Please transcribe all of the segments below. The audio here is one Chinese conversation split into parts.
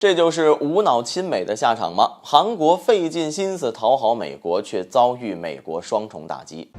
这就是无脑亲美的下场吗？韩国费尽心思讨好美国，却遭遇美国双重打击。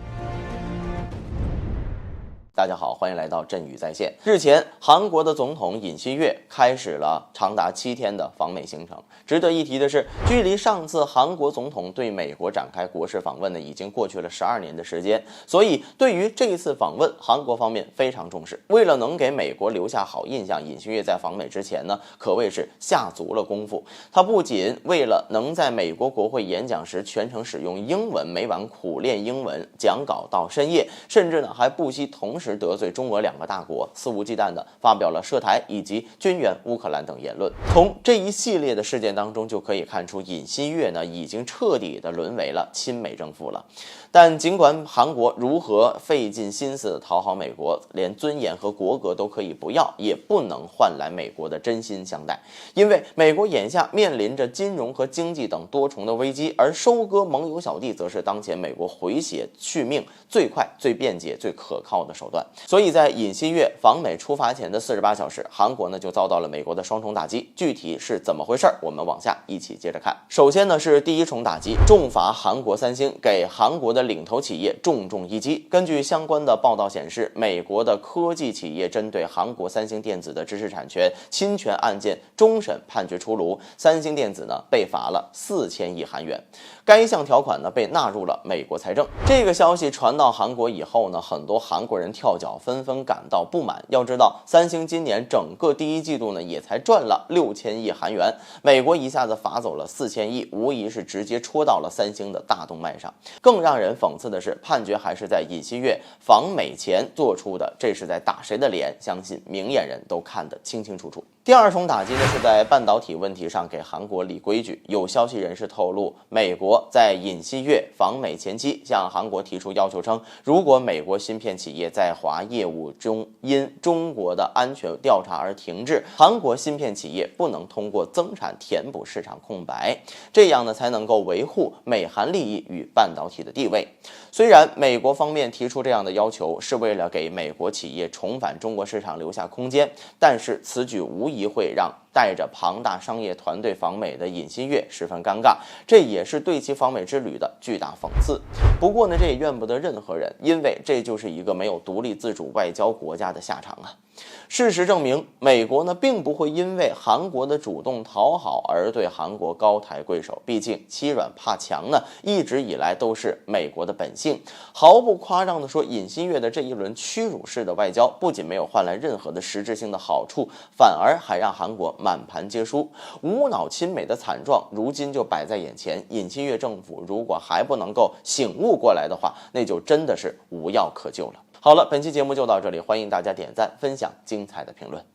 大家好，欢迎来到振宇在线。日前，韩国的总统尹锡悦开始了长达7天的访美行程。值得一提的是，距离上次韩国总统对美国展开国事访问呢，已经过去了12年的时间。所以，对于这一次访问，韩国方面非常重视。为了能给美国留下好印象，尹锡悦在访美之前呢，可谓是下足了功夫。他不仅为了能在美国国会演讲时全程使用英文，每晚苦练英文，讲稿到深夜，甚至呢还不惜同时得罪中俄2个大国，肆无忌惮地发表了涉台以及军援乌克兰等言论。从这一系列的事件当中就可以看出，尹锡悦呢已经彻底地沦为了亲美政府了。但尽管韩国如何费尽心思讨好美国，连尊严和国格都可以不要，也不能换来美国的真心相待。因为美国眼下面临着金融和经济等多重的危机，而收割盟友小弟则是当前美国回血续命最快、最便捷、最可靠的手段。所以在尹锡悦访美出发前的48小时，韩国呢就遭到了美国的双重打击。具体是怎么回事，我们往下一起接着看。首先呢是第一重打击，重罚韩国三星，给韩国的领头企业重重一击。根据相关的报道显示，美国的科技企业针对韩国三星电子的知识产权侵权案件终审判决出炉，三星电子呢被罚了4000亿韩元。该项条款呢被纳入了美国财政。这个消息传到韩国以后呢，很多韩国人跳脚，纷纷感到不满。要知道，三星今年整个第一季度呢也才赚了6000亿韩元，美国一下子罚走了4000亿，无疑是直接戳到了三星的大动脉上。更让人讽刺的是，判决还是在尹锡悦访美前做出的，这是在打谁的脸？相信明眼人都看得清清楚楚。第二重打击呢是在半导体问题上给韩国立规矩。有消息人士透露，美国在尹锡悦访美前期向韩国提出要求称，如果美国芯片企业在华业务中因中国的安全调查而停滞，韩国芯片企业不能通过增产填补市场空白，这样呢才能够维护美韩利益与半导体的地位。虽然美国方面提出这样的要求是为了给美国企业重返中国市场留下空间，但是此举无疑会让带着庞大商业团队访美的尹锡悦十分尴尬，这也是对其访美之旅的巨大讽刺。不过呢，这也怨不得任何人，因为这就是一个没有独立自主外交国家的下场啊。事实证明，美国呢并不会因为韩国的主动讨好而对韩国高抬贵手，毕竟欺软怕强呢一直以来都是美国的本性。毫不夸张地说，尹锡悦的这一轮屈辱式的外交不仅没有换来任何的实质性的好处，反而还让韩国满盘皆输。无脑亲美的惨状如今就摆在眼前，尹锡悦政府如果还不能够醒悟过来的话，那就真的是无药可救了。好了，本期节目就到这里，欢迎大家点赞、分享精彩的评论。